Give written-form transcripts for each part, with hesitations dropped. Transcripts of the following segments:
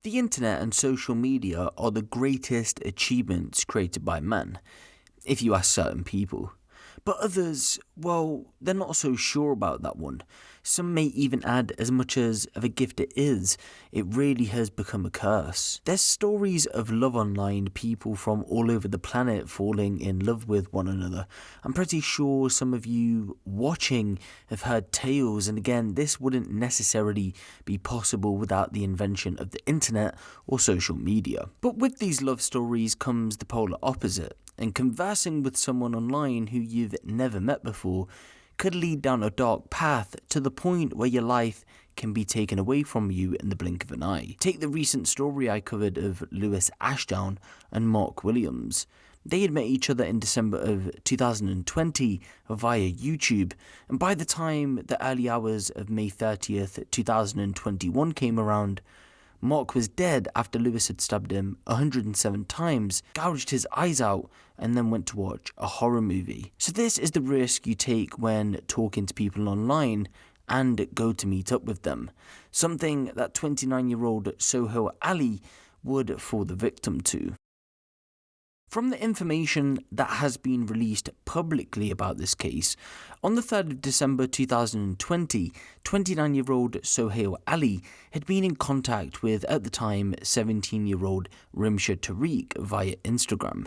The internet and social media are the greatest achievements created by man, if you ask certain people. But others, well, they're not so sure about that one. Some may even add, as much as of a gift it is, it really has become a curse. There's stories of love online, people from all over the planet falling in love with one another. I'm pretty sure some of you watching have heard tales, and again, this wouldn't necessarily be possible without the invention of the internet or social media. But with these love stories comes the polar opposite. And conversing with someone online who you've never met before could lead down a dark path to the point where your life can be taken away from you in the blink of an eye. Take the recent story I covered of Lewis Ashdown and Mark Williams. They had met each other in December of 2020 via YouTube, and by the time the early hours of May 30th, 2021 came around, Mark was dead after Lewis had stabbed him 107 times, gouged his eyes out, and then went to watch a horror movie. So this is the risk you take when talking to people online and go to meet up with them. Something that 29-year-old Sohail Ali would fall the victim to. From the information that has been released publicly about this case, on the 3rd of December 2020, 29-year-old Sohail Ali had been in contact with, at the time, 17-year-old Rimsha Tariq via Instagram.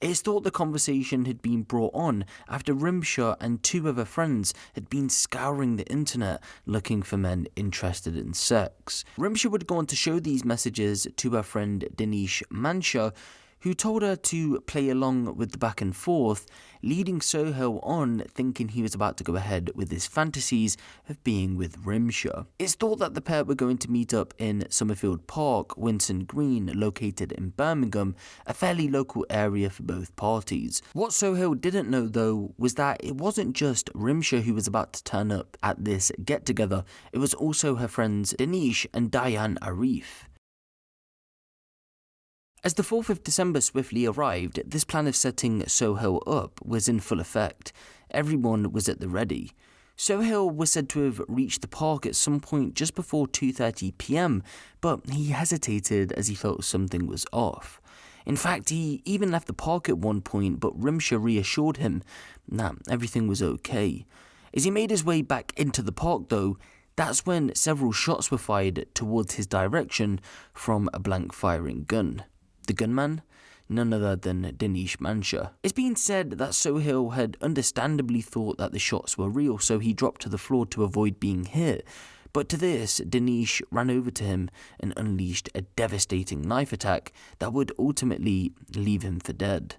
It is thought the conversation had been brought on after Rimsha and two other friends had been scouring the internet looking for men interested in sex. Rimsha would go on to show these messages to her friend Dinesh Mansha, who told her to play along with the back and forth, leading Sohail on thinking he was about to go ahead with his fantasies of being with Rimsha. It's thought that the pair were going to meet up in Summerfield Park, Winson Green, located in Birmingham, a fairly local area for both parties. What Sohail didn't know though was that it wasn't just Rimsha who was about to turn up at this get-together, it was also her friends Dinesh and Diane Arif. As the 4th of December swiftly arrived, this plan of setting Sohail up was in full effect. Everyone was at the ready. Sohail was said to have reached the park at some point just before 2:30 p.m, but he hesitated as he felt something was off. In fact, he even left the park at one point, but Rimsha reassured him that everything was okay. As he made his way back into the park though, that's when several shots were fired towards his direction from a blank firing gun. The gunman? None other than Dinesh Mansha. It's been said that Sohail had understandably thought that the shots were real, so he dropped to the floor to avoid being hit. But to this, Dinesh ran over to him and unleashed a devastating knife attack that would ultimately leave him for dead.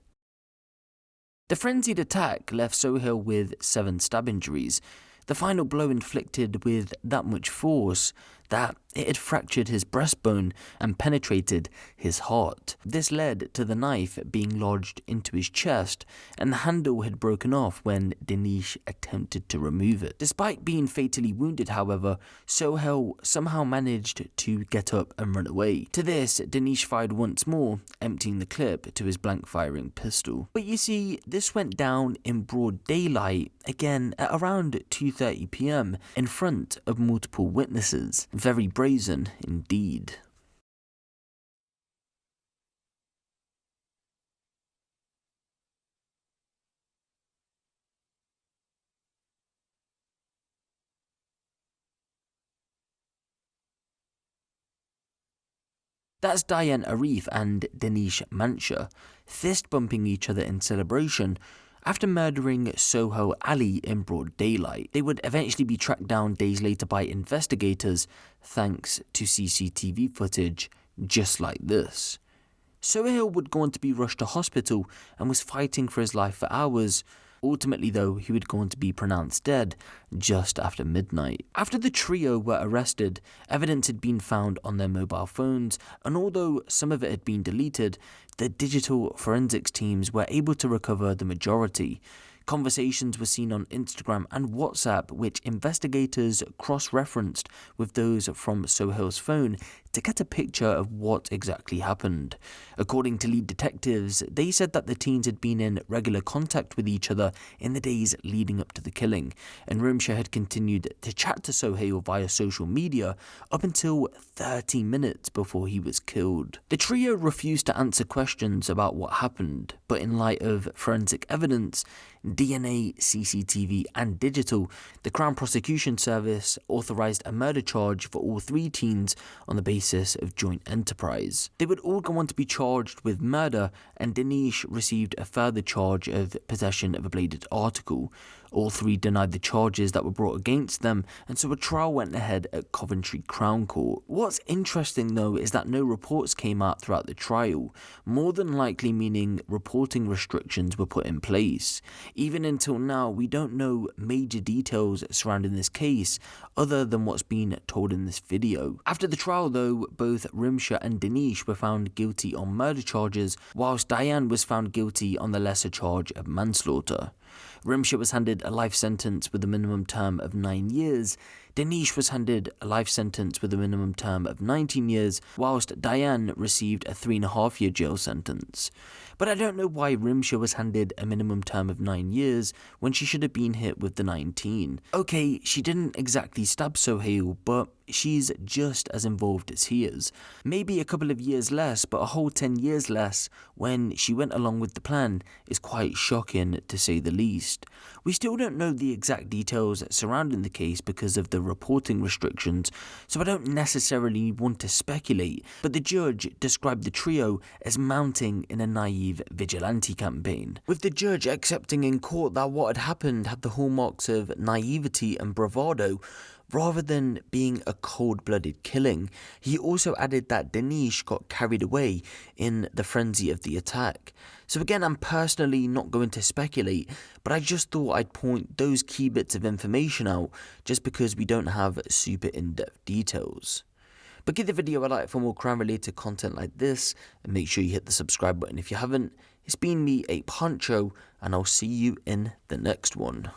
The frenzied attack left Sohail with 7 stab injuries. The final blow inflicted with that much force that it had fractured his breastbone and penetrated his heart. This led to the knife being lodged into his chest, and the handle had broken off when Dinesh attempted to remove it. Despite being fatally wounded, however, Sohail somehow managed to get up and run away. To this, Dinesh fired once more, emptying the clip to his blank-firing pistol. But you see, this went down in broad daylight, again at around 2:30 p.m, in front of multiple witnesses. Very brazen indeed. That's Diane Arif and Dinesh Mansha, fist-bumping each other in celebration after murdering Sohail Ali in broad daylight. They would eventually be tracked down days later by investigators, thanks to CCTV footage just like this. Sohail would go on to be rushed to hospital and was fighting for his life for hours. Ultimately though, he would go on to be pronounced dead just after midnight. After the trio were arrested, evidence had been found on their mobile phones, and although some of it had been deleted, the digital forensics teams were able to recover the majority. Conversations were seen on Instagram and WhatsApp, which investigators cross-referenced with those from Sohail's phone, to get a picture of what exactly happened. According to lead detectives, they said that the teens had been in regular contact with each other in the days leading up to the killing, and Rimsha had continued to chat to Sohail via social media up until 30 minutes before he was killed. The trio refused to answer questions about what happened, but in light of forensic evidence, DNA, CCTV and digital, the Crown Prosecution Service authorised a murder charge for all three teens on the basis of joint enterprise. They would all go on to be charged with murder, and Dinesh received a further charge of possession of a bladed article. All three denied the charges that were brought against them, and so a trial went ahead at Coventry Crown Court. What's interesting though is that no reports came out throughout the trial, more than likely meaning reporting restrictions were put in place. Even until now, we don't know major details surrounding this case other than what's been told in this video. After the trial though, both Rimsha and Dinesh were found guilty on murder charges, whilst Diane was found guilty on the lesser charge of manslaughter. Rimsha was handed a life sentence with a minimum term of 9 years. Dinesh was handed a life sentence with a minimum term of 19 years, whilst Diane received a 3.5-year jail sentence. But I don't know why Rimsha was handed a minimum term of 9 years when she should have been hit with the 19. Okay, she didn't exactly stab Sohail, but she's just as involved as he is. Maybe a couple of years less, but a whole 10 years less when she went along with the plan is quite shocking to say the least. We still don't know the exact details surrounding the case because of the reporting restrictions, so I don't necessarily want to speculate, but the judge described the trio as mounting in a naive vigilante campaign, with the judge accepting in court that what had happened had the hallmarks of naivety and bravado, rather than being a cold-blooded killing. He also added that Dinesh got carried away in the frenzy of the attack. So again, I'm personally not going to speculate, but I just thought I'd point those key bits of information out just because we don't have super in-depth details. But give the video a like for more crime-related content like this, and make sure you hit the subscribe button if you haven't. It's been me, Huncho, and I'll see you in the next one.